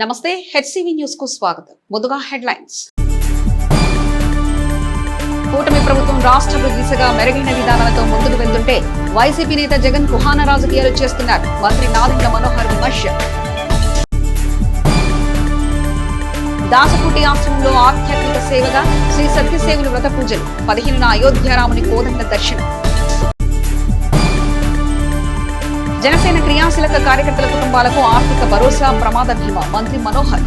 నమస్తే, HCV news కు స్వాగతం. ముందుగా హెడ్లైన్స్. కూటమి ప్రభుత్వం రాష్ట్ర దిశగా మెరుగైన విధానాలతో ముందుకు వెళ్తుంటే వైసీపీ నేత జగన్ కుహాన రాజకీయాలు చేస్తున్నారు. మంత్రి నాదెండ్ల మనోహర్ విమర్శ. దాసపుటి ఆశ్రమంలో ఆధ్యాత్మిక సేవగా శ్రీ సత్యసేవుని వ్రత పూజలు. 15న అయోధ్యారాముని కోదండ దర్శనం. జనసేన క్రియాశీలక కార్యకర్తల కుటుంబాలకు ఆర్థిక భరోసా ప్రమాద బీమా. మంత్రి మనోహర్.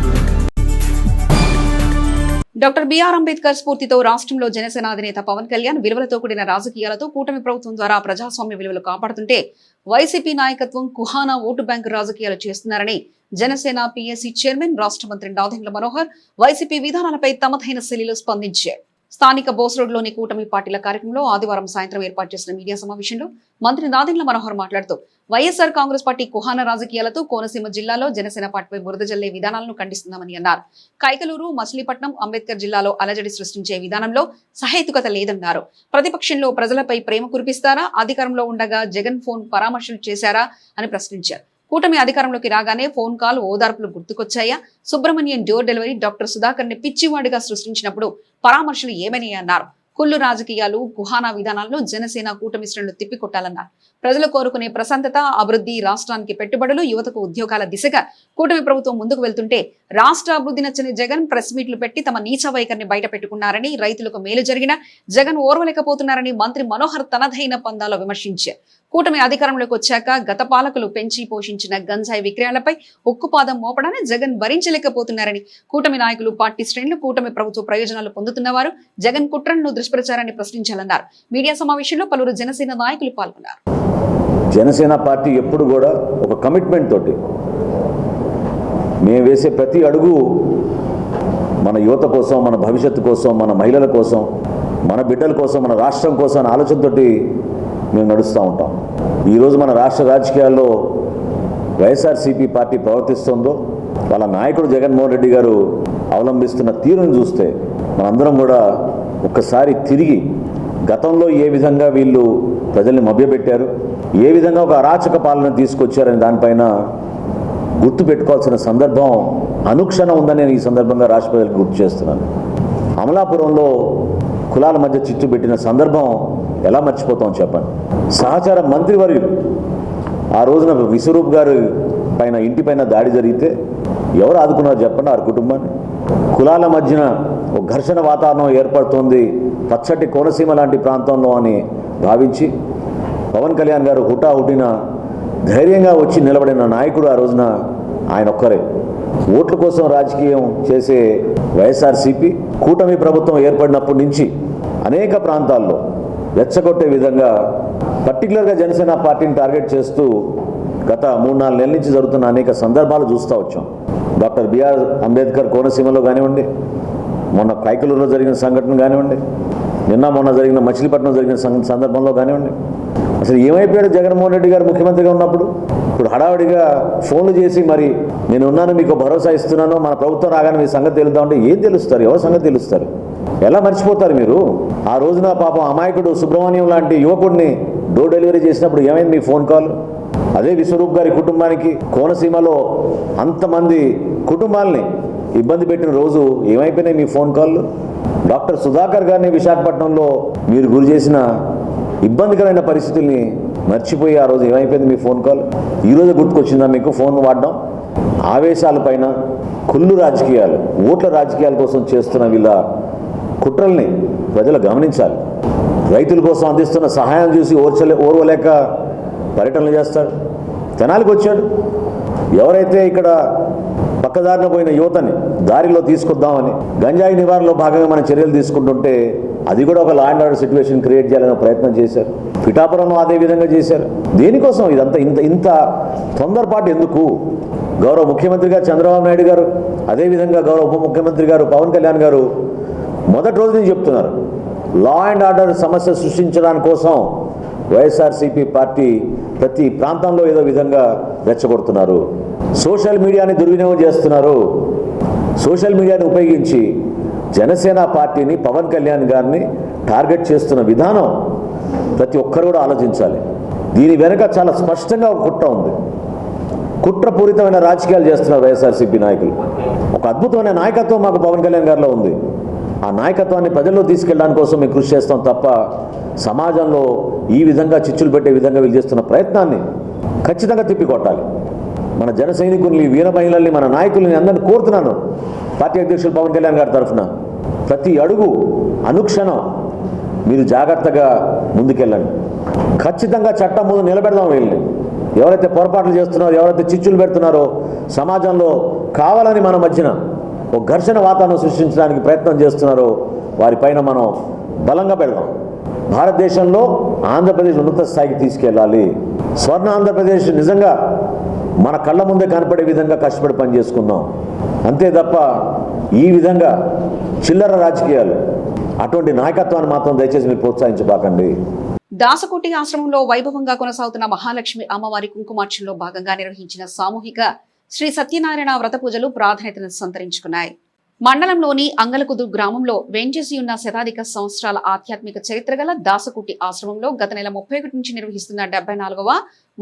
డాక్టర్ బిఆర్ అంబేద్కర్ స్ఫూర్తితో రాష్ట్రంలో జనసేన అధినేత పవన్ కళ్యాణ్ విలువలతో కూడిన రాజకీయాలతో కూటమి ప్రభుత్వం ద్వారా ప్రజాస్వామ్య విలువలు కాపాడుతుంటే వైసీపీ నాయకత్వం కుహానా ఓటు బ్యాంకు రాజకీయాలు చేస్తున్నారని జనసేన పిఎస్సి చైర్మన్ రాష్ట్ర మంత్రి నాదెండ్ల మనోహర్ వైసీపీ విధానాలపై తమదైన శైలిలో స్పందించారు. స్థానిక బోస్ రోడ్ లోని కూటమి పార్టీల కార్యక్రమంలో ఆదివారం సాయంత్రం ఏర్పాటు చేసిన మీడియా సమావేశంలో మంత్రి నాదెండ్ల మనోహర్ మాట్లాడుతూ వైఎస్ఆర్ కాంగ్రెస్ పార్టీ కుహాన రాజకీయాలతో కోనసీమ జిల్లాలో జనసేన పార్టీపై బురద జల్లే విధానాలను ఖండిస్తున్నామని అన్నారు. కైకలూరు, మచిలీపట్నం, అంబేద్కర్ జిల్లాలో అలజడి సృష్టించే విధానంలో సహేతుకత లేదన్నారు. ప్రతిపక్షంలో ప్రజలపై ప్రేమ కురిపిస్తారా, అధికారంలో ఉండగా జగన్ ఫోన్ పరామర్శలు చేశారా అని ప్రశ్నించారు. కూటమి అధికారంలోకి రాగానే ఫోన్ కాల్ ఓదార్పులు గుర్తుకొచ్చాయా? Subrahmanyam door delivery doctor Sudhakar ని పిచ్చివాడిగా సృష్టించినప్పుడు పరామర్శలు ఏమని అన్నారు. కుళ్ళు రాజకీయాలు, కుహానా విధానాలను జనసేన కూటమి శ్రేణులు తిప్పికొట్టాలన్నారు. ప్రజలు కోరుకునే ప్రశాంతత, అభివృద్ధి, రాష్ట్రానికి పెట్టుబడులు, యువతకు ఉద్యోగాల దిశగా కూటమి ప్రభుత్వం ముందుకు వెళ్తుంటే రాష్ట్ర అభివృద్ధి నచ్చని జగన్ ప్రెస్ మీట్లు పెట్టి తమ నీచ వైఖరిని బయట పెట్టుకున్నారని, రైతులకు మేలు జరిగినా జగన్ ఓర్వలేకపోతున్నారని మంత్రి మనోహర్ తనదైన పందాలో విమర్శించారు. కూటమి అధికారంలోకి వచ్చాక గత పాలకులు పెంచి పోషించిన గంజాయి విక్రయాలపై ఉక్కుపాదం మోపడాన్ని జగన్ భరించలేకపోతున్నారని, కూటమి నాయకులు, పార్టీ శ్రేణులు కూటమి ప్రభుత్వ ప్రయోజనాలు పొందుతున్నవారు జగన్ కుట్రను దుష్ప్రచారాన్ని ప్రశ్నించాలన్నారు. మీడియా సమావేశంలో పలువురు జనసేన నాయకులు పాల్గొన్నారు. జనసేన పార్టీ ఎప్పుడు కూడా ఒక కమిట్మెంట్ తోటి మేము వేసే ప్రతి అడుగు మన యువత కోసం, మన భవిష్యత్తు కోసం, మన మహిళల కోసం, మన బిడ్డల కోసం, మన రాష్ట్రం కోసం అనే ఆలోచనతోటి మేము నడుస్తూ ఉంటాం. ఈరోజు మన రాష్ట్ర రాజకీయాల్లో వైఎస్ఆర్సీపీ పార్టీ ప్రవర్తిస్తుందో, వాళ్ళ నాయకుడు జగన్మోహన్ రెడ్డి గారు అవలంబిస్తున్న తీరును చూస్తే మనందరం కూడా ఒక్కసారి తిరిగి గతంలో ఏ విధంగా వీళ్ళు ప్రజల్ని మభ్యపెట్టారు, ఏ విధంగా ఒక అరాచక పాలన తీసుకొచ్చారని దానిపైన గుర్తు పెట్టుకోవాల్సిన సందర్భం అనుక్షణం ఉందని నేను ఈ సందర్భంగా రాష్ట్ర ప్రజలకు గుర్తు చేస్తున్నాను. అమలాపురంలో కులాల మధ్య చిచ్చు పెట్టిన సందర్భం ఎలా మర్చిపోతాం చెప్పండి. సహచార మంత్రివర్యులు ఆ రోజున విశ్వరూప్ గారు పైన ఇంటిపైన దాడి జరిగితే ఎవరు ఆదుకున్నారు చెప్పండి వారి కుటుంబాన్ని. కులాల మధ్యన ఒక ఘర్షణ వాతావరణం ఏర్పడుతోంది పచ్చటి కోనసీమ లాంటి ప్రాంతంలో అని భావించి పవన్ కళ్యాణ్ గారు హుటాహుటిన ధైర్యంగా వచ్చి నిలబడిన నాయకుడు ఆ రోజున ఆయన ఒక్కరే. ఓట్ల కోసం రాజకీయం చేసే వైఎస్ఆర్సీపీ కూటమి ప్రభుత్వం ఏర్పడినప్పటి నుంచి అనేక ప్రాంతాల్లో రెచ్చగొట్టే విధంగా పర్టికులర్గా జనసేన పార్టీని టార్గెట్ చేస్తూ గత 3-4 నెలల నుంచి జరుగుతున్న అనేక సందర్భాలు చూస్తూ వచ్చాం. డాక్టర్ బిఆర్ అంబేద్కర్ కోనసీమలో కానివ్వండి, మొన్న కైకలూరులో జరిగిన సంఘటన కానివ్వండి, మొన్న జరిగిన మచిలీపట్నం జరిగిన సందర్భంలో కానివ్వండి, అసలు ఏమైపోయాడు జగన్మోహన్ రెడ్డి గారు ముఖ్యమంత్రిగా ఉన్నప్పుడు? ఇప్పుడు హడావుడిగా ఫోన్లు చేసి మరి నేను ఉన్నాను, మీకు భరోసా ఇస్తున్నాను, మన ప్రభుత్వం రాగానే మీ సంగతి తెలుద్దామంటే ఏం తెలుస్తారు? ఎవరి సంగతి తెలుస్తారు? ఎలా మర్చిపోతారు మీరు? ఆ రోజున పాపం అమాయకుడు సుబ్రహ్మణ్యం లాంటి యువకుడిని డోర్ డెలివరీ చేసినప్పుడు ఏమైంది మీ ఫోన్ కాల్? అదే విశ్వరూప్ గారి కుటుంబానికి కోనసీమలో అంతమంది కుటుంబాలని ఇబ్బంది పెట్టిన రోజు ఏమైపోయినాయి మీ ఫోన్ కాల్? డాక్టర్ సుధాకర్ గారిని విశాఖపట్నంలో మీరు గురి చేసిన ఇబ్బందికరమైన పరిస్థితుల్ని మర్చిపోయి ఆ రోజు ఏమైపోయింది మీ ఫోన్ కాల్? ఈరోజు గుర్తుకొచ్చిందా మీకు ఫోన్ వాడడం? ఆవేశాలపైన కుళ్ళు రాజకీయాలు, ఓట్ల రాజకీయాల కోసం చేస్తున్న వీళ్ళ కుట్రల్ని ప్రజలు గమనించాలి. రైతుల కోసం అందిస్తున్న సహాయం చూసి ఓర్వలేక పర్యటనలు చేస్తాడు. తెనాలికి వచ్చాడు. ఎవరైతే ఇక్కడ పక్కదారిన పోయిన యువతని దారిలో తీసుకొద్దామని గంజాయి నివారణలో భాగంగా మనం చర్యలు తీసుకుంటుంటే అది కూడా ఒక law and order situation create చేయాలనే ప్రయత్నం చేశారు. పిఠాపురంలో అదే విధంగా చేశారు. దేనికోసం ఇదంతా? ఇంత తొందరపాటు ఎందుకు? గౌరవ ముఖ్యమంత్రి గారు చంద్రబాబు నాయుడు గారు, అదేవిధంగా గౌరవ ఉప ముఖ్యమంత్రి గారు పవన్ కళ్యాణ్ గారు మొదటి రోజు నుంచి చెప్తున్నారు, లా అండ్ ఆర్డర్ సమస్య సృష్టించడానికి కోసం వైఎస్ఆర్సీపీ పార్టీ ప్రతి ప్రాంతంలో ఏదో విధంగా రెచ్చగొడుతున్నారు. సోషల్ మీడియాని దుర్వినియోగం చేస్తున్నారు. సోషల్ మీడియాని ఉపయోగించి జనసేన పార్టీని, పవన్ కళ్యాణ్ గారిని టార్గెట్ చేస్తున్న విధానం ప్రతి ఒక్కరు కూడా ఆలోచించాలి. దీని వెనుక చాలా స్పష్టంగా ఒక కుట్ర ఉంది. కుట్రపూరితమైన రాజకీయాలు చేస్తున్నారు వైఎస్ఆర్సీపీ నాయకులు. ఒక అద్భుతమైన నాయకత్వం మాకు పవన్ కళ్యాణ్ గారిలో ఉంది. ఆ నాయకత్వాన్ని ప్రజల్లో తీసుకెళ్ళడానికి కోసం మేము కృషి చేస్తాం తప్ప సమాజంలో ఈ విధంగా చిచ్చులు పెట్టే విధంగా వీళ్ళు చేస్తున్న ప్రయత్నాన్ని ఖచ్చితంగా తిప్పికొట్టాలి. మన జన సైనికుల్ని, వీర మహిళల్ని, మన నాయకుల్ని అందరినీ కోరుతున్నాను పార్టీ అధ్యక్షులు పవన్ కళ్యాణ్ గారి తరఫున ప్రతి అడుగు అనుక్షణం మీరు జాగ్రత్తగా ముందుకెళ్ళండి. ఖచ్చితంగా చట్టం ముందు నిలబెడదాం వీళ్ళని. ఎవరైతే పొరపాట్లు చేస్తున్నారో, ఎవరైతే చిచ్చులు పెడుతున్నారో, సమాజంలో కావాలని మన మధ్యన ఒక ఘర్షణ వాతావరణం సృష్టించడానికి ప్రయత్నం చేస్తున్నారో వారిపైన మనం బలంగా పెడదాం. భారతదేశంలో ఆంధ్రప్రదేశ్ ఉన్నత స్థాయికి తీసుకెళ్ళాలి. స్వర్ణ ఆంధ్రప్రదేశ్ నిజంగా మన కళ్ళ ముందే కనపడే విధంగా కష్టపడి పని చేసుకుందాం. అంతే తప్ప ఈ విధంగా చిల్లర రాజకీయాలు, అటువంటి నాయకత్వాన్ని మాత్రం దయచేసి మీరు ప్రోత్సహించబాకండి. దాసకోటి ఆశ్రమంలో వైభవంగా కొనసాగుతున్న మహాలక్ష్మి అమ్మవారి కుంకుమార్చనలో భాగంగా నిర్వహించిన సామూహిక శ్రీ సత్యనారాయణ వ్రత పూజలు ప్రాధాన్యతను సంతరించుకున్నాయి. మండలంలోని అంగలకుదురు గ్రామంలో వేంచేసి ఉన్న శతాధిక సంవత్సరాల ఆధ్యాత్మిక చరిత్ర గల దాసకోటి ఆశ్రమంలో గత నెల 31 నుంచి నిర్వహిస్తున్న 74వ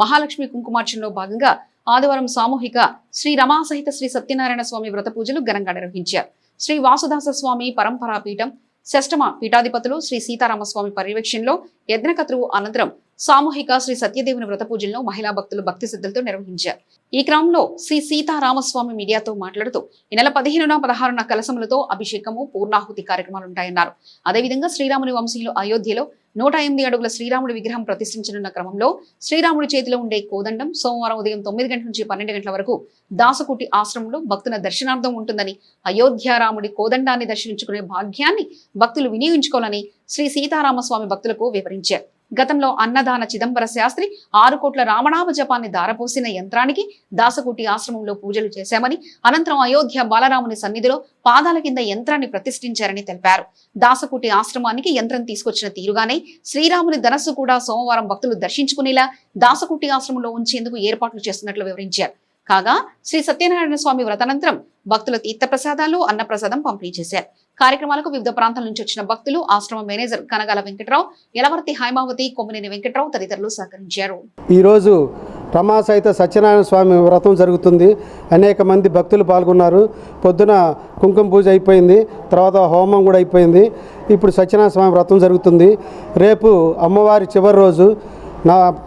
మహాలక్ష్మి కుంకుమార్చనలో భాగంగా ఆదివారం సామూహిక శ్రీ రమా సహిత శ్రీ సత్యనారాయణ స్వామి వ్రత పూజలు ఘనంగా నిర్వహించారు. శ్రీ వాసుదాస స్వామి పరంపరాపీఠం షష్టమ పీఠాధిపతులు శ్రీ సీతారామస్వామి పర్యవేక్షణలో యజ్ఞకర్తృవు అనంతరం సామూహిక శ్రీ సత్యదేవుని వ్రత పూజలను మహిళా భక్తులు భక్తి శ్రద్ధలతో నిర్వహించారు. ఈ క్రమంలో శ్రీ సీతారామస్వామి మీడియాతో మాట్లాడుతూ ఈ నెల 15న 16న కలశములతో అభిషేకము, పూర్ణాహుతి కార్యక్రమాలుంటాయన్నారు. అదేవిధంగా శ్రీరాముని వంశీయులు అయోధ్యలో 108 అడుగుల శ్రీరాముడి విగ్రహం ప్రతిష్ఠించనున్న క్రమంలో శ్రీరాముడి చేతిలో ఉండే కోదండం సోమవారం ఉదయం 9 గంటల నుంచి 12 గంటల వరకు దాసకోటి ఆశ్రమంలో భక్తుల దర్శనార్థం ఉంటుందని, అయోధ్య రాముడి కోదండాన్ని దర్శించుకునే భాగ్యాన్ని భక్తులు వినియోగించుకోవాలని శ్రీ సీతారామస్వామి భక్తులకు వివరించారు. గతంలో అన్నదాన చిదంబర శాస్త్రి 6 కోట్ల రామనామ జపాన్ని దారపోసిన యంత్రానికి దాసకోటి ఆశ్రమంలో పూజలు చేశామని, అనంతరం అయోధ్య బాలరాముని సన్నిధిలో పాదాల కింద యంత్రాన్ని ప్రతిష్ఠించారని తెలిపారు. దాసకోటి ఆశ్రమానికి యంత్రం తీసుకొచ్చిన తీరుగానే శ్రీరాముని ధనస్సు కూడా సోమవారం భక్తులు దర్శించుకునేలా దాసకోటి ఆశ్రమంలో ఉంచేందుకు ఏర్పాట్లు చేస్తున్నట్లు వివరించారు. కాగా శ్రీ సత్యనారాయణ స్వామి వ్రతానంతరం భక్తుల తీర్థప్రసాదాలు, అన్నప్రసాదం పంపిణీ చేశారు. కార్యక్రమాలకు వివిధ ప్రాంతాల నుంచి వచ్చిన భక్తులు, ఆశ్రమ మేనేజర్ కనగాల వెంకట్రావు, యలవర్తి హైమావతి, కొమ్మినేని వెంకట్రావు తదితరులు సహకరించారు. ఈరోజు రమా సహిత సత్యనారాయణ స్వామి వ్రతం జరుగుతుంది. అనేక మంది భక్తులు పాల్గొన్నారు. పొద్దున కుంకుమ పూజ అయిపోయింది, తర్వాత హోమం కూడా అయిపోయింది. ఇప్పుడు సత్యనారాయణ స్వామి వ్రతం జరుగుతుంది. రేపు అమ్మవారి చివరి రోజు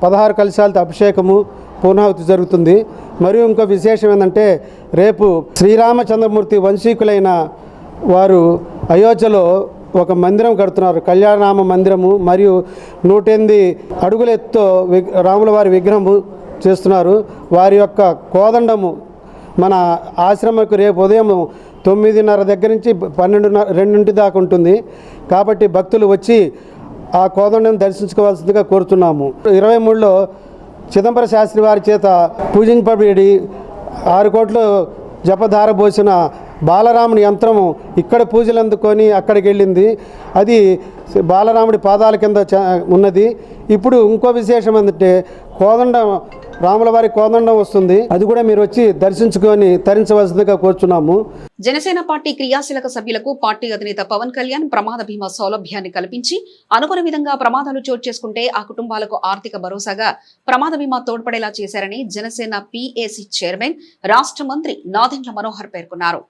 16 కలశాలతో అభిషేకము, పూర్ణాహుతి జరుగుతుంది. మరియు ఇంకో విశేషం ఏంటంటే రేపు శ్రీరామచంద్రమూర్తి వంశీకులైన వారు అయోధ్యలో ఒక మందిరం కడుతున్నారు, కళ్యాణరామ మందిరము. మరియు 108 అడుగుల ఎత్తుతో రాముల వారి విగ్రహము చేస్తున్నారు. వారి యొక్క కోదండము మన ఆశ్రమకు రేపు ఉదయం 9:30 దగ్గర నుంచి 12:02 దాకా ఉంటుంది. కాబట్టి భక్తులు వచ్చి ఆ కోదండం దర్శించుకోవాల్సిందిగా కోరుతున్నాము. 23లో చిదంబర శాస్త్రి వారి చేత పూజింపబడి 6 కోట్లు జపధార పోసిన బాలరాముని యంత్రము ఇక్కడ పూజలు అందుకొని అక్కడికి వెళ్ళింది. అది బాలరాముడి పాదాల కింద ఉన్నది. ఇప్పుడు ఇంకో విశేషం ఏంటంటే కోదండం, రాముల వారి కోదండం వస్తుంది. అది కూడా మీరు వచ్చి దర్శించుకొని తరించవలసిందిగా కోరుచున్నాము. జనసేన పార్టీ క్రియాశీలక సభ్యులకు పార్టీ అధినేత పవన్ కళ్యాణ్ ప్రమాద బీమా సౌలభ్యాన్ని కల్పించి అనుకున్న విధంగా ప్రమాదాలు చోటు చేసుకుంటే ఆ కుటుంబాలకు ఆర్థిక భరోసాగా ప్రమాద బీమా తోడ్పడేలా చేశారని జనసేన పిఏసి చైర్మన్, రాష్ట్ర మంత్రి నాదెండ్ల మనోహర్ పేర్కొన్నారు.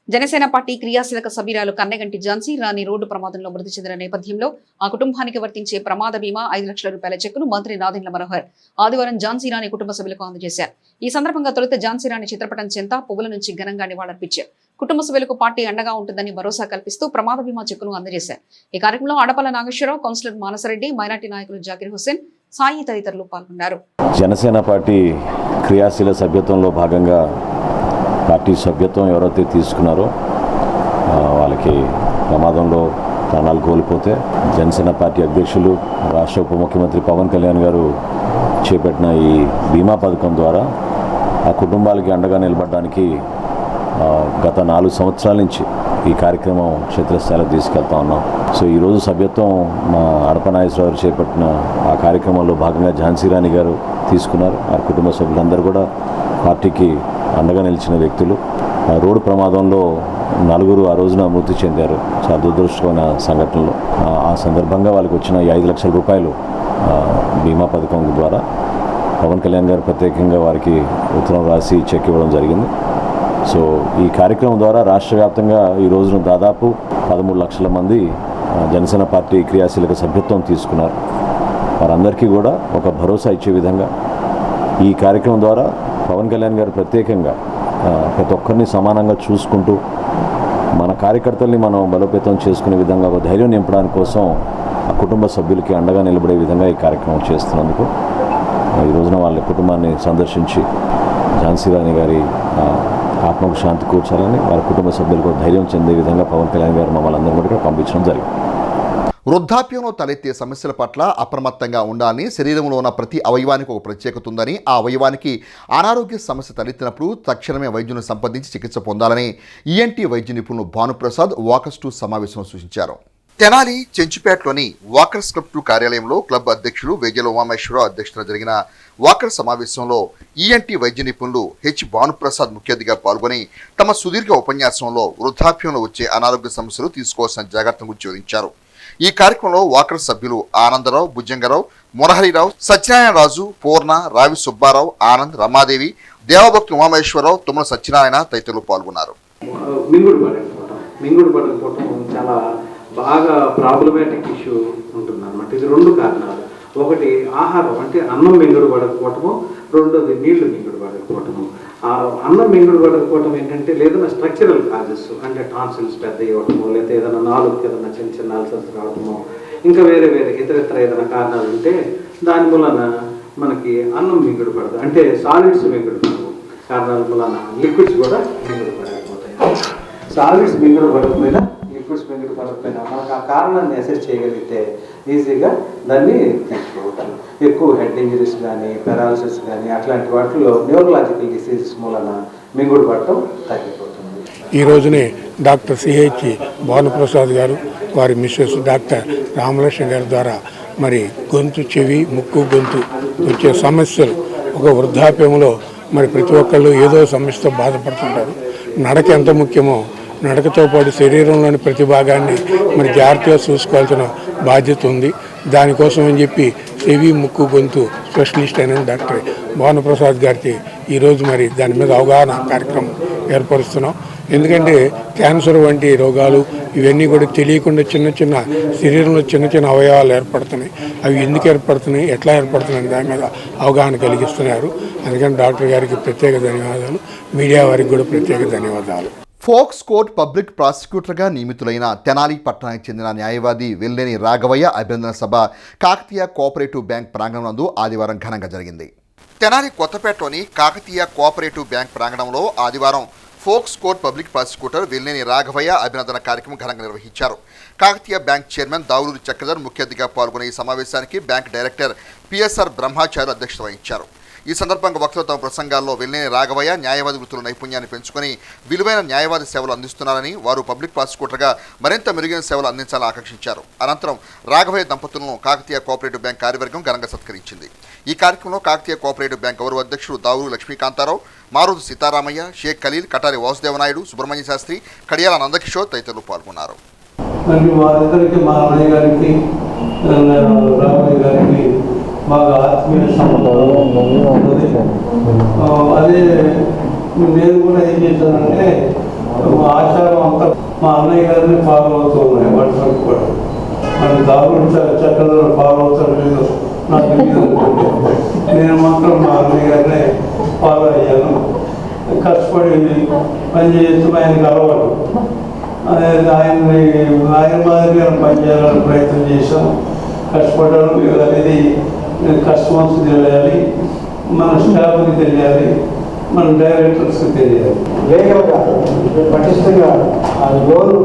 జనసేన పార్టీ క్రియాశీలక సభ్యురాలు కన్నెగంటి ఝాన్సీ రాణి రోడ్డు ప్రమాదంలో మృతి చెందిన నేపథ్యంలో ఆ కుటుంబానికి వర్తించే ప్రమాద బీమా 5 లక్షల రూపాయల చెక్కును మంత్రి నాదెండ్ల మనోహర్ ఆదివారం ఝాన్సీ రాణి కుటుంబ సభ్యులకు అందజేశారు. ఈ సందర్భంగా తొలుత ఝాన్సీ రాణి చిత్రపటం చెంత పువ్వుల నుంచి ఘనంగా నివాళులర్పించారు. కుటుంబ సభ్యులకు పార్టీ అండగా ఉంటుందని భరోసా కల్పిస్తూ ప్రమాద బీమా చెక్కును అందజేశారు. ఈ కార్యక్రమంలో ఆడపల్ల నాగేశ్వరరావు, కౌన్సిలర్ మానసరెడ్డి, మైనార్టీ నాయకులు జాకిర్ హుస్సేన్, సాయి తదితరులు పాల్గొన్నారు. జనసేన పార్టీ క్రియాశీల సభ్యత్వంలో భాగంగా పార్టీ సభ్యత్వం ఎవరైతే తీసుకున్నారో వాళ్ళకి ప్రమాదంలో ప్రాణాలు కోల్పోతే జనసేన పార్టీ అధ్యక్షులు, రాష్ట్ర ఉప ముఖ్యమంత్రి పవన్ కళ్యాణ్ గారు చేపట్టిన ఈ బీమా పథకం ద్వారా ఆ కుటుంబాలకి అండగా నిలబడడానికి గత 4 సంవత్సరాల నుంచి ఈ కార్యక్రమం క్షేత్రస్థాయిలో తీసుకెళ్తా ఉన్నాం. సో ఈరోజు సభ్యత్వం మా అడప నాగేశ్వరరావు చేపట్టిన ఆ కార్యక్రమంలో భాగంగా ఝాన్సీ రాణి గారు తీసుకున్నారు. ఆ కుటుంబ సభ్యులందరూ కూడా పార్టీకి అండగా నిలిచిన వ్యక్తులు. రోడ్డు ప్రమాదంలో 4 ఆ రోజున మృతి చెందారు. చాలా దురదృష్టమైన సంఘటనలు. ఆ సందర్భంగా వాళ్ళకి వచ్చిన 5 లక్షల రూపాయలు బీమా పథకం ద్వారా పవన్ కళ్యాణ్ గారు ప్రత్యేకంగా వారికి ఉత్తరం రాసి చెక్ ఇవ్వడం జరిగింది. సో ఈ కార్యక్రమం ద్వారా రాష్ట్ర వ్యాప్తంగా ఈ రోజున దాదాపు 13 లక్షల మంది జనసేన పార్టీ క్రియాశీలక సభ్యత్వం తీసుకున్నారు. వారందరికీ కూడా ఒక భరోసా ఇచ్చే విధంగా ఈ కార్యక్రమం ద్వారా పవన్ కళ్యాణ్ గారు ప్రత్యేకంగా ప్రతి ఒక్కరిని సమానంగా చూసుకుంటూ మన కార్యకర్తల్ని మనం బలోపేతం చేసుకునే విధంగా ఒక ధైర్యం నింపడానికి కోసం ఆ కుటుంబ సభ్యులకి అండగా నిలబడే విధంగా ఈ కార్యక్రమం చేస్తున్నందుకు ఈ రోజున వాళ్ళ కుటుంబాన్ని సందర్శించి ఝాన్సీ రాణి గారి ఆత్మకు శాంతి కూర్చాలని వారి కుటుంబ సభ్యులకు ధైర్యం చెందే విధంగా పవన్ కళ్యాణ్ గారు మమ్మల్ని అందరూ కూడా పంపించడం జరిగింది. వృద్ధాప్యంలో తలెత్తే సమస్యల పట్ల అప్రమత్తంగా ఉండాలని, శరీరంలో ఉన్న ప్రతి అవయవానికి ఒక ప్రత్యేకత ఉందని, ఆ అవయవానికి అనారోగ్య సమస్య తలెత్తినప్పుడు తక్షణమే వైద్యులను సంప్రదించి చికిత్స పొందాలని ఈఎన్టీ వైద్య నిపుణులు భానుప్రసాద్ వాకర్స్ 2 సమావేశంలో సూచించారు. తెనాలి చెంచుపేటలోని వాకర్స్ క్లబ్ 2 కార్యాలయంలో క్లబ్ అధ్యక్షులు వేజల ఉమామేశ్వరరావు అధ్యక్షతన జరిగిన వాకర్ సమావేశంలో ఈఎన్టీ వైద్య నిపుణులు హెచ్ భానుప్రసాద్ ముఖ్య అతిథిగా పాల్గొని తమ సుదీర్ఘ ఉపన్యాసంలో వృద్ధాప్యంలో వచ్చే అనారోగ్య సమస్యలు తీసుకోవాల్సిన జాగ్రత్తల గురించి వివరించారు. ఈ కార్యక్రమంలో వాకర్ సభ్యులు ఆనందరావు, భుజంగరావు, మురహరిరావు, సత్యనారాయణరాజు, పూర్ణ, రావి సుబ్బారావు, ఆనంద్, రమాదేవి, దేవభక్తి ఉమామేశ్వరరావు, తుమ్మల సత్యనారాయణ తదితరులు పాల్గొన్నారు. మింగుడు పడకపోవటం చాలా బాగా ప్రాబ్లమాటిక్ ఇష్యూ ఉంటుంది అన్నమాట. ఇది 2 కారణాలు. ఒకటి ఆహారం, అంటే అన్నం మింగుడు పడకపోవటము, రెండోది నీళ్లు మింగుడు పడకపోవటము. అన్నం మింగుడు పడకపోవటం ఏంటంటే ఏదైనా స్ట్రక్చరల్ కాజెస్, అంటే టాన్సిల్స్ పెద్ద ఇవ్వటము, లేదా ఏదైనా నాలుగుకి ఏదైనా చిన్న చిన్న అల్సర్స్ రావటము, ఇంకా వేరే ఇతర ఏదైనా కారణాలు ఉంటే దాని వలన మనకి అన్నం మింగుడు పడదు, అంటే సాలిడ్స్ మింగుడు పడవు. కారణాల వలన లిక్విడ్స్ కూడా మింగుడు పడకపోతాయి. సాలిడ్స్ మింగుడు పడకపోయినా, లిక్విడ్స్ మింగుడు పడకపోయినా మనకు ఆ కారణాన్ని అసెస్ చేయగలిగితే ఈజీగా దాన్ని తెచ్చుకోగలుగుతాం. ఎక్కువ హెడ్ ఇంజరీస్ కానీ, పెరాలసిస్ కానీ అట్లాంటి వాటిలో న్యూరలాజికల్ డిసీజెస్ మూలన మింగుడు పడటం తగ్గిపోతుంది. ఈ రోజునే డాక్టర్ సిహెచ్ భానుప్రసాద్ గారు, వారి మిస్సెస్ డాక్టర్ రామలక్ష్మి గారి ద్వారా మరి గొంతు, చెవి, ముక్కు, గొంతు వచ్చే సమస్యలు ఒక వృద్ధాప్యంలో మరి ప్రతి ఒక్కళ్ళు ఏదో సమస్యతో బాధపడుతుంటారు. నడక ఎంత ముఖ్యమో, నడకతో పాటు శరీరంలోని ప్రతి భాగాన్ని మరి జాగ్రత్తగా చూసుకోవాల్సిన బాధ్యత ఉంది. దానికోసం అని చెప్పి చెవి, ముక్కు, గొంతు స్పెషలిస్ట్ అయిన డాక్టర్ భానుప్రసాద్ గారికి ఈరోజు మరి దాని మీద అవగాహన కార్యక్రమం ఏర్పరుస్తున్నాం. ఎందుకంటే క్యాన్సర్ వంటి రోగాలు ఇవన్నీ కూడా తెలియకుండా చిన్న చిన్న శరీరంలో చిన్న చిన్న అవయవాలు ఏర్పడుతున్నాయి. అవి ఎందుకు ఏర్పడుతున్నాయి, ఎట్లా ఏర్పడుతున్నాయి దాని మీద అవగాహన కలిగిస్తున్నారు. అందుకని డాక్టర్ గారికి ప్రత్యేక ధన్యవాదాలు, మీడియా వారికి కూడా ప్రత్యేక ధన్యవాదాలు. ఫోక్స్ కోర్ట్ పబ్లిక్ ప్రాసిక్యూటర్గా నియమితులైన తెనాలి పట్టణానికి చెందిన న్యాయవాది వెల్లేని రాఘవయ్య అభినందన సభ కాకతీయ కోఆపరేటివ్ బ్యాంక్ ప్రాంగణం నందు ఆదివారం ఘనంగా జరిగింది. తెనాలి కొత్తపేటలోని కాకతీయ కోఆపరేటివ్ బ్యాంక్ ప్రాంగణంలో ఆదివారం POCSO court public prosecutor Velleni Raghavaiah అభినందన కార్యక్రమం ఘనంగా నిర్వహించారు. కాకతీయ బ్యాంక్ చైర్మన్ దావులూరి చక్రధర్ ముఖ్య అతిథిగా పాల్గొన్న ఈ సమావేశానికి బ్యాంక్ డైరెక్టర్ పిఎస్ఆర్ బ్రహ్మాచార్య అధ్యక్షత వహించారు. ఈ సందర్భంగా వక్తలు తమ ప్రసంగాల్లో వెల్లేని రాఘవయ్య న్యాయవాది వృత్తుల నైపుణ్యాన్ని పెంచుకొని విలువైన న్యాయవాది సేవలు అందిస్తున్నారని, వారు పబ్లిక్ ప్రాసిక్యూటర్గా మరింత మెరుగైన సేవలు అందించాలని ఆకాంక్షించారు. అనంతరం రాఘవయ్య దంపతులను కాకతీయ కోఆపరేటివ్ బ్యాంక్ కార్యవర్గం ఘనంగా సత్కరించింది. ఈ కార్యక్రమంలో కాకతీయ కోఆపరేటివ్ బ్యాంక్ గౌరవ అధ్యక్షుడు దావులు లక్ష్మీకాంతారావు, మారుతి సీతారామయ్య, షేక్ ఖలీల్, కటారి వాసుదేవనాయుడు, సుబ్రహ్మణ్య శాస్త్రి, కడియాల నందకిషోర్ తదితరులు పాల్గొన్నారు. బాగా ఆత్మీయ సంబంధం ఉన్నది. అదే నేను కూడా ఏం చేశానంటే ఆచారం అంతా మా అన్నయ్య గారిని ఫాలో అవుతూ ఉన్నాయి. వాటి కూడా మన దారుణ చక్కగా ఫాలో అవుతారు లేదు నాకు తెలియదు. నేను మాత్రం మా అన్నయ్య గారిని ఫాలో అయ్యాను. కష్టపడి పనిచేస్తూ ఆయనకు అలవాటు. ఆయన మాదిరిగా పనిచేయాలని ప్రయత్నం చేశాం. కష్టపడడం అనేది కస్టమర్స్ తెలియాలి, మన స్టాఫ్కి తెలియాలి, మన డైరెక్టర్స్కి తెలియాలి. వేగంగా పటిష్టంగా ఆ లోన్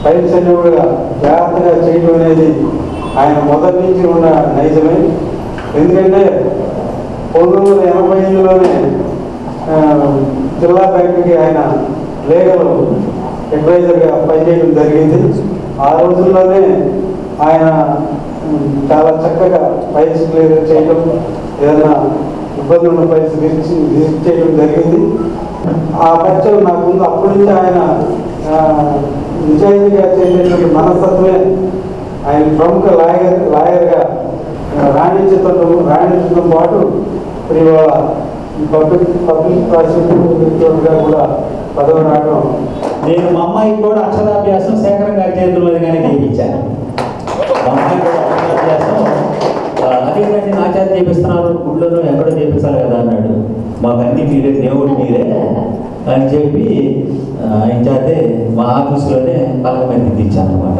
ఫైల్స్ అన్ని కూడా జాగ్రత్తగా చేయడం అనేది ఆయన మొదటి నుంచి ఉన్న నైజమే. ఎందుకంటే 1988లోనే జిల్లా బ్యాంకుకి ఆయన లీగల్ అడ్వైజర్గా పనిచేయడం జరిగింది. ఆ రోజుల్లోనే ఆయన చాలా చక్కగా ఫైల్స్ క్లియర్ చేయడం, ఏదైనా ఇబ్బంది ఉన్న ఫైల్స్ విజిట్ చేయడం జరిగింది. ఆ పరిచయం నాకు ఉంది. అప్పటి నుంచి ఆయన నిజాయితీగా చేసేటువంటి మనస్తత్వమే ఆయన ప్రముఖ లాయర్గా రాణించడంతో పాటు మరి ఇవాళ ఈ పబ్లిక్ ప్రాసిక్యూటర్గా కూడా పదవి రావడం నేను మా అమ్మాయికి కూడా అక్షరాభ్యాసం శేఖరం గారి చేతుల్లో కానీ చేయించాను. మా అమ్మాయి కూడా అక్షరాభ్యాసం అదేంటంటే ఆచార్య చేపిస్తున్నారు, గుళ్ళలో ఎక్కడ చేపించాలి కదా అన్నాడు. మాకు అన్ని మీరే, దేవుడు మీరే అని చెప్పి ఆయన చేతే మా ఆఫీసులోనే పలక మీద దిద్దించాను అనమాట.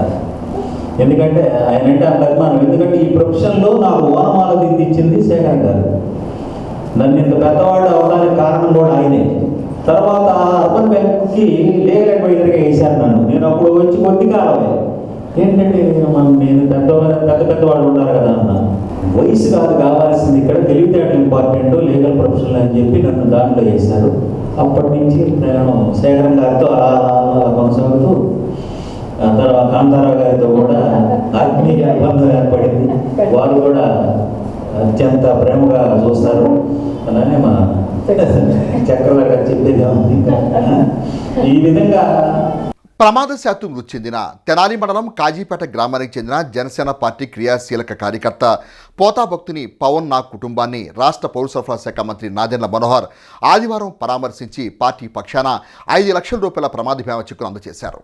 ఎందుకంటే ఆయన అంటే అంత అభిమానం. ఎందుకంటే ఈ ప్రొఫెషన్లో నాకు ఓనమాల దిద్దించింది శేఖరం గారు. నన్ను ఇంత పెద్దవాడు అవడానికి కారణం కూడా ఆయనే. తర్వాత అర్బన్ బ్యాంక్కి లీగల్ అడ్వైజర్గా వేశారు నన్ను. నేను అప్పుడు వచ్చి కొద్ది కాలమే ఏంటంటే నేను పెద్దవాళ్ళు ఉన్నారు కదా అన్న. వయసు కాదు కావాల్సింది, ఇక్కడ తెలివితేటలు ఇంపార్టెంట్, లీగల్ ప్రొఫెషనల్ అని చెప్పి నన్ను దాంట్లో వేశారు. అప్పటి నుంచి నేను శేఖరం గారితో అలా కొనసాగుతూ తర్వాత కాంతారావు గారితో కూడా ఆత్మీయ బంధం ఏర్పడింది. వారు కూడా అత్యంత ప్రేమగా చూస్తారు. అలానే మా చక్రవర్తి గారు చెప్పేది ఈ విధంగా. ప్రమాదశాత్తు మృతి చెందిన తెనాలి మండలం కాజీపేట గ్రామానికి చెందిన జనసేన పార్టీ క్రియాశీలక కార్యకర్త పోతాభక్తుని పవన్ నాగ్ కుటుంబాన్ని రాష్ట్ర పౌర సరఫరా శాఖ మంత్రి నాదెండ్ల మనోహర్ ఆదివారం పరామర్శించి పార్టీ పక్షాన 5 లక్షల రూపాయల ప్రమాద బీమా చెక్కును అందజేశారు.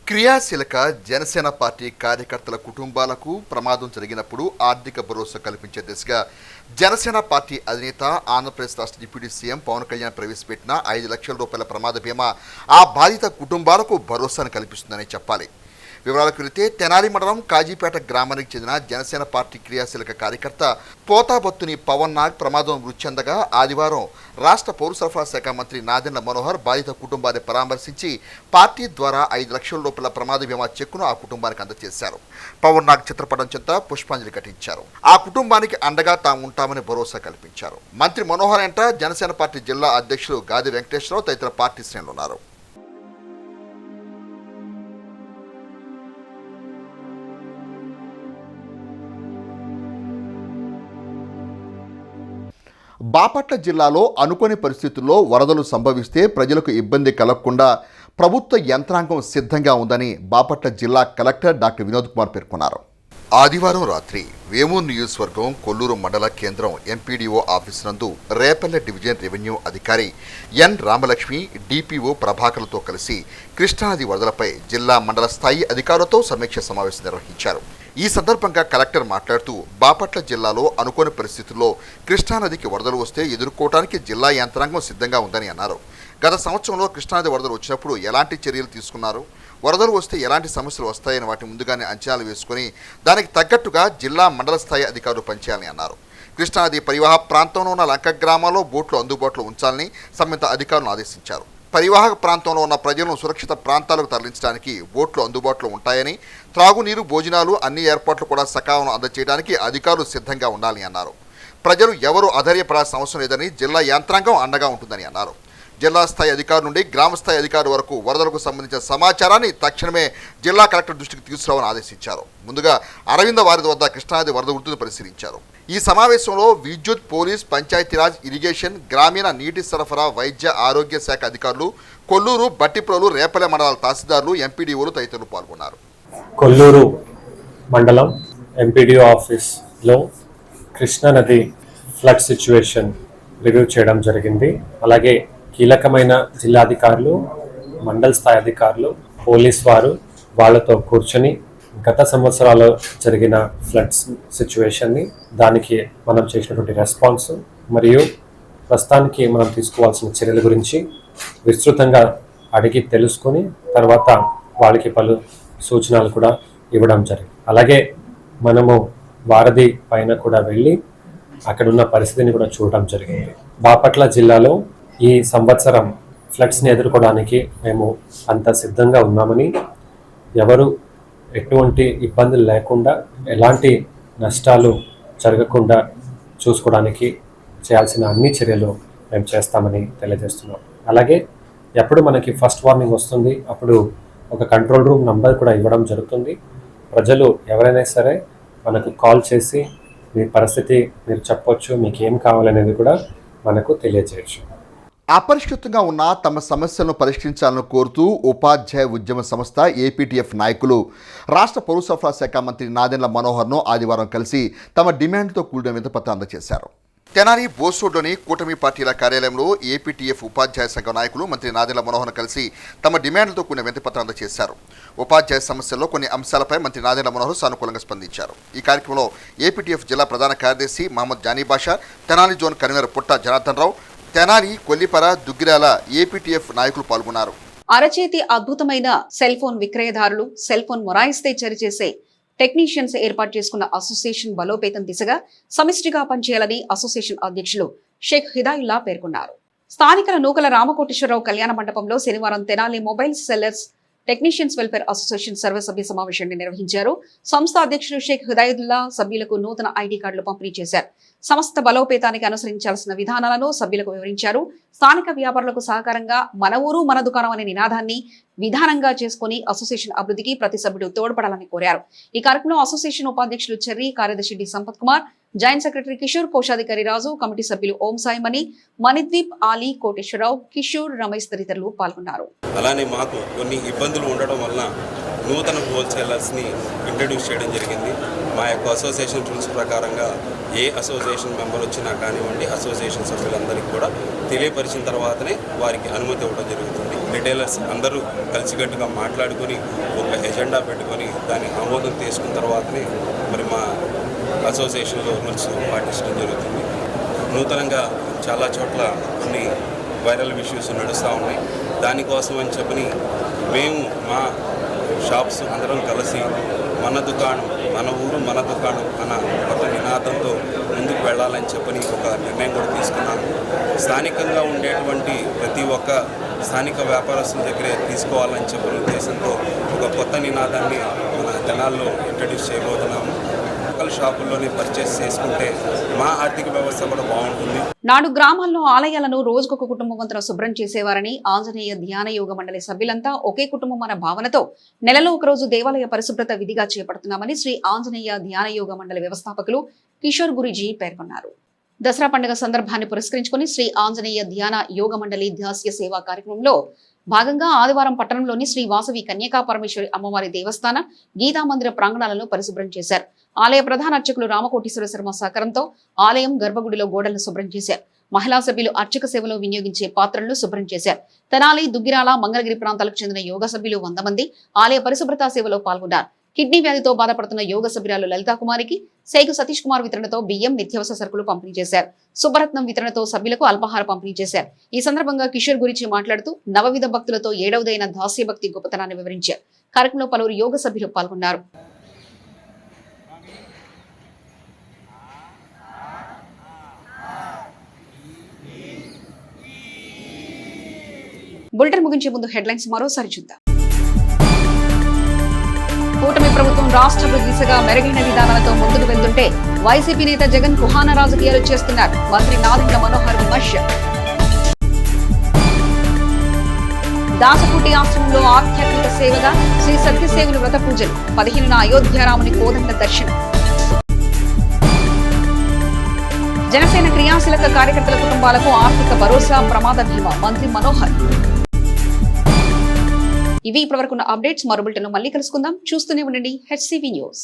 క్రియాశీలక జనసేన పార్టీ కార్యకర్తల కుటుంబాలకు ప్రమాదం జరిగినప్పుడు ఆర్థిక భరోసా కల్పించే దిశగా జనసేన పార్టీ అధినేత ఆంధ్రప్రదేశ్ రాష్ట్ర డిప్యూటీ సీఎం పవన్ కళ్యాణ్ ప్రవేశపెట్టిన 5 లక్షల రూపాయల ప్రమాద బీమా ఆ బాధిత కుటుంబాలకు భరోసాను కల్పిస్తుందని చెప్పాలి. వివరాలకు వెళితే తెనాలి మండలం కాజీపేట గ్రామానికి చెందిన జనసేన పార్టీ క్రియాశీలక కార్యకర్త పోతాబత్తుని పవన్ నాగ్ ప్రమాదం మృతి చెందగా ఆదివారం రాష్ట్ర పౌర సరఫరా శాఖ మంత్రి నాదెండ్ల మనోహర్ బాధిత కుటుంబాన్ని పరామర్శించి పార్టీ ద్వారా 5 లక్షల రూపాయల ప్రమాద బీమా చెక్కును ఆ కుటుంబానికి అందజేశారు. పవన్ నాగ్ చిత్రపటం చెంత పుష్పాంజలి ఘటించారు. ఆ కుటుంబానికి అండగా తాము ఉంటామని భరోసా కల్పించారు. మంత్రి మనోహర్ వెంట జనసేన పార్టీ జిల్లా అధ్యక్షులు గాది వెంకటేశ్వరరావు తదితర పార్టీ శ్రేణులు ఉన్నారు. బాపట్ల జిల్లాలో అనుకోని పరిస్థితుల్లో వరదలు సంభవిస్తే ప్రజలకు ఇబ్బంది కలగకుండా ప్రభుత్వ యంత్రాంగం సిద్ధంగా ఉందని బాపట్ల జిల్లా కలెక్టర్ డాక్టర్ వినోద్ కుమార్ పేర్కొన్నారు. ఆదివారం రాత్రి వేమూరు నియోజకవర్గం కొల్లూరు మండల కేంద్రం ఎంపీడీఓ ఆఫీసు నందు రేపల్లె డివిజన్ రెవెన్యూ అధికారి ఎన్ రామలక్ష్మి, డిపిఓ ప్రభాకర్లతో కలిసి కృష్ణానది వరదలపై జిల్లా మండల స్థాయి అధికారులతో సమీక్ష సమావేశం నిర్వహించారు. ఈ సందర్భంగా కలెక్టర్ మాట్లాడుతూ బాపట్ల జిల్లాలో అనుకోని పరిస్థితుల్లో కృష్ణానదికి వరదలు వస్తే ఎదుర్కోవడానికి జిల్లా యంత్రాంగం సిద్ధంగా ఉందని అన్నారు. గత సంవత్సరంలో కృష్ణానది వరదలు వచ్చినప్పుడు ఎలాంటి చర్యలు తీసుకున్నారు, వరదలు వస్తే ఎలాంటి సమస్యలు వస్తాయని వాటి ముందుగానే అంచనాలు వేసుకుని దానికి తగ్గట్టుగా జిల్లా మండల స్థాయి అధికారులు పనిచేయాలని అన్నారు. కృష్ణానది పరివాహ ప్రాంతంలో ఉన్న లంక గ్రామాల్లో బోట్లు అందుబాటులో ఉంచాలని సంబంధిత అధికారులను ఆదేశించారు. పరివాహక ప్రాంతంలో ఉన్న ప్రజలను సురక్షిత ప్రాంతాలకు తరలించడానికి బోట్లు అందుబాటులో ఉంటాయని, త్రాగునీరు, భోజనాలు అన్ని ఏర్పాట్లు కూడా సకాలంలో అందజేయడానికి అధికారులు సిద్ధంగా ఉండాలని అన్నారు. ప్రజలు ఎవరూ అధైర్యపడాల్సిన అవసరం లేదని జిల్లా యంత్రాంగం అండగా ఉంటుందని అన్నారు. జిల్లా స్థాయి అధికారు నుండి గ్రామ స్థాయి అధికారి వరకు వరదలకు సంబంధించిన సమాచారాన్ని తక్షణమే జిల్లా కలెక్టర్ దృష్టికి తీసుకురావాలని ఆదేశించారు. ముందుగా అరవింద వారి వద్ద కృష్ణానది వరద ఉధృతిని పరిశీలించారు. ఈ సమావేశంలో విద్యుత్, పోలీస్, పంచాయతీరాజ్, ఇరిగేషన్, గ్రామీణ నీటి సరఫరా, వైద్య ఆరోగ్య శాఖ అధికారులు, కొల్లూరు, బట్టిప్రోలు, రేపల్లె మండలాల తహసీల్దార్లు, ఎంపీడీఓలు తదితరులు పాల్గొన్నారు. కొల్లూరు మండలం ఎంపీడీఓ ఆఫీస్లో కృష్ణానది ఫ్లడ్ సిచ్యువేషన్ రివ్యూ చేయడం జరిగింది. అలాగే కీలకమైన జిల్లాధికారులు, మండల స్థాయి అధికారులు, పోలీస్ వారు వాళ్ళతో కూర్చొని గత సంవత్సరాల్లో జరిగిన ఫ్లడ్స్ సిచ్యువేషన్ని, దానికి మనం చేసినటువంటి రెస్పాన్స్ మరియు ప్రస్తుతానికి మనం తీసుకోవాల్సిన చర్యల గురించి విస్తృతంగా అడిగి తెలుసుకొని తర్వాత వాళ్ళకి పలు సూచనలు కూడా ఇవ్వడం జరిగింది. అలాగే మనము వారధి పైన కూడా వెళ్ళి అక్కడున్న పరిస్థితిని కూడా చూడడం జరిగింది. బాపట్ల జిల్లాలో ఈ సంవత్సరం ఫ్లడ్స్ని ఎదుర్కోవడానికి మేము అంత సిద్ధంగా ఉన్నామని, ఎవరు ఎటువంటి ఇబ్బందులు లేకుండా ఎలాంటి నష్టాలు జరగకుండా చూసుకోవడానికి చేయాల్సిన అన్ని చర్యలు మేము చేస్తామని తెలియజేస్తున్నాం. అలాగే ఎప్పుడు మనకి ఫస్ట్ వార్నింగ్ వస్తుంది అప్పుడు ఒక కంట్రోల్ రూమ్ నంబర్ కూడా ఇవ్వడం జరుగుతుంది. ప్రజలు ఎవరైనా సరే మనకు కాల్ చేసి మీ పరిస్థితి మీరు చెప్పొచ్చు, మీకు ఏం కావాలనేది కూడా మనకు తెలియజేయచ్చు. అపరిష్కృతంగా ఉన్న తమ సమస్యలను పరిష్కరించాలని కోరుతూ ఉపాధ్యాయ ఉద్యమ సంస్థ ఏపీటీఎఫ్ నాయకులు రాష్ట్ర పౌర సరఫరా శాఖ మంత్రి నాదెండ్ల మనోహర్ను ఆదివారం కలిసి తమ డిమాండ్తో కూడిన వినతిపత్రం అందజేశారు. తెనాలి బోస్ రోడ్లోని కూటమి పార్టీల కార్యాలయంలో ఏపీటీఎఫ్ ఉపాధ్యాయ సంఘం నాయకులు మంత్రి నాదెళ్ల మనోహర్ కలిసి తమ డిమాండ్లతో కూడిన వినతిపత్రం అందజేశారు. ఉపాధ్యాయ సమస్యల్లో కొన్ని అంశాలపై మంత్రి నాదెళ్ల మనోహర్ సానుకూలంగా స్పందించారు. ఈ కార్యక్రమంలో ఏపీటీఎఫ్ జిల్లా ప్రధాన కార్యదర్శి Mohammed Jani Basha, Tenali zone convener Putta Janardhan Rao, Tenali, Kollipara, Duggirala APTF నాయకులు పాల్గొన్నారు. అరచేతి అద్భుతమైన సెల్ ఫోన్ విక్రయదారులు, సెల్ ఫోన్ మొరాయిస్తే చరిచేసే టెక్నీషియన్స్ ఏర్పాటు చేసుకున్న అసోసియేషన్ బలోపేతం దిశగా సమిష్టిగా పనిచేయాలని అసోసియేషన్ అధ్యక్షులు షేక్ హిదాయుల్లా పేర్కొన్నారు. స్థానికుల నూకల రామకోటేశ్వరరావు కళ్యాణ మండపంలో శనివారం Tenali mobile sellers technicians welfare association సర్వసభ్య సమావేశాన్ని నిర్వహించారు. సంస్థ అధ్యక్షుడు షేక్ హిదాయుల్లా సభ్యులకు నూతన ఐడి కార్డులు పంపిణీ చేశారు. సంస్థ బలోపేతానికి అనుసరించాల్సిన విధానాలను సభ్యులకు వివరించారు. స్థానిక వ్యాపారులకు సహకారంగా మన ఊరు మన దుకాణం అనే నినాదాన్ని విధానంగా చేసుకుని అసోసియేషన్ అభివృద్ధికి ప్రతి సభ్యుడు తోడ్పడాలని కోరారు. ఈ కార్యక్రమంలో అసోసియేషన్ ఉపాధ్యక్షులు చెర్రీ, కార్యదర్శి D Sampath Kumar, joint secretary Kishore, కోశాధికారి రాజు, కమిటీ సభ్యులు ఓం సాయిమణి, మణిద్వీప్, ఆలీ, కోటేశ్వరరావు, కిషోర్, రమేష్ తదితరులు పాల్గొన్నారు. అలానే మాకు కొన్ని ఇబ్బందులు ఉండడం వల్ల నూతన హోల్సేలర్స్ని ఇంట్రడ్యూస్ చేయడం జరిగింది. మా యొక్క అసోసియేషన్ రూల్స్ ప్రకారంగా ఏ అసోసియేషన్ మెంబర్ వచ్చినా కానివ్వండి, అసోసియేషన్ సభ్యులందరికీ కూడా తెలియపరిచిన తర్వాతనే వారికి అనుమతి ఇవ్వడం జరుగుతుంది. రిటైలర్స్ అందరూ కలిసికట్టుగా మాట్లాడుకొని ఒక ఎజెండా పెట్టుకొని దాన్ని ఆమోదం తీసుకున్న తర్వాతనే మరి మా అసోసియేషన్లో రూల్స్ పాటించడం జరుగుతుంది. నూతనంగా చాలా చోట్ల కొన్ని వైరల్ ఇష్యూస్ నడుస్తూ ఉన్నాయి. దానికోసం అని చెప్పని మేము మా షాప్స్ అందరం కలిసి మన దుకాణం, మన ఊరు మన దుకాణం అన్న కొత్త నినాదంతో ముందుకు వెళ్ళాలని చెప్పని ఒక నిర్ణయం కూడా తీసుకున్నాము. స్థానికంగా ఉండేటువంటి ప్రతి ఒక్క స్థానిక వ్యాపారస్తుల దగ్గరే తీసుకోవాలని చెప్పిన ఉద్దేశంతో ఒక కొత్త నినాదాన్ని మన తెనాల్లో ఇంట్రడ్యూస్ చేయబోతున్నాము. లోకల్ షాపుల్లోనే పర్చేస్ చేసుకుంటే మా ఆర్థిక వ్యవస్థ కూడా బాగుంటుంది. నాడు గ్రామాల్లో ఆలయాలను రోజుకొక కుటుంబవంతున శుభ్రం చేసేవారని ఆంజనేయ ధ్యాన యోగ మండలి సభ్యులంతా ఒకే కుటుంబం అన్న భావనతో నెలలో ఒకరోజు దేవాలయ పరిశుభ్రత విధిగా చేపడుతున్నామని శ్రీ ఆంజనేయ ధ్యాన యోగ మండలి వ్యవస్థాపకులు కిషోర్ గురూజీ పేర్కొన్నారు. దసరా పండుగ సందర్భాన్ని పురస్కరించుకుని శ్రీ ఆంజనేయ ధ్యాన యోగ మండలి దాస్య సేవా కార్యక్రమంలో భాగంగా ఆదివారం పట్టణంలోని శ్రీ వాసవి కన్యకా పరమేశ్వరి అమ్మవారి దేవస్థాన గీతా మందిర ప్రాంగణాలను పరిశుభ్రం చేశారు. ఆలయ ప్రధాన అర్చకులు రామకోటేశ్వర శర్మ సహకారంతో ఆలయం గర్భగుడిలో గోడలను శుభ్రం చేశారు. మహిళా సభ్యులు అర్చక సేవలో వినియోగించే పాత్రలను శుభ్రం చేశారు. తెనాలి, దుగ్గిరాల, మంగళగిరి ప్రాంతాలకు చెందిన యోగ సభ్యులు 100 మంది ఆలయ పరిశుభ్రతా సేవలో పాల్గొన్నారు. కిడ్నీ వ్యాధితో బాధపడుతున్న యోగ సభ్యురాలు లలితా కుమారికి శేఖు సతీష్ కుమార్ వితరణతో బియ్యం, నిత్యావసర సరుకులు పంపిణీ చేశారు. శుభరత్నం వితరణతో సభ్యులకు అల్పాహార పంపిణీ చేశారు. ఈ సందర్భంగా కిషోర్ గురించి మాట్లాడుతూ నవవిధ భక్తులతో 7వదైన దాస్య భక్తి గొప్పతనాన్ని వివరించారు. కార్యక్రమంలో పలువురు యోగ సభ్యులు పాల్గొన్నారు. బులెటిన్ ముగించే ముందు హెడ్లైన్స్ మరోసారి చూద్దాం. కూటమి ప్రభుత్వం రాష్ట్ర దిశగా మెరుగైన విధానాలతో ముందుకు వెళ్తుంటే వైసీపీ నేత జగన్ కుహాన రాజకీయాలు చేస్తున్నారు. మంత్రి నాదెళ్ల మనోహర్ విమర్శ. దాసపుటి ఆశ్రమంలో ఆధ్యాత్మిక సేవగా శ్రీ సత్యసేవుని వ్రత పూజలు. 15న అయోధ్యారాముని కోదండ దర్శనం. జనసేన క్రియాశీలక కార్యకర్తల కుటుంబాలకు ఆర్థిక భరోసా, ప్రమాద బీమా. మంత్రి మనోహర్. ఇవి ఇప్పటివరకున్న అప్డేట్స్. మరో బులెటిన్ మళ్ళీ కలుసుకుందాం. చూస్తూనే ఉండండి HCV న్యూస్.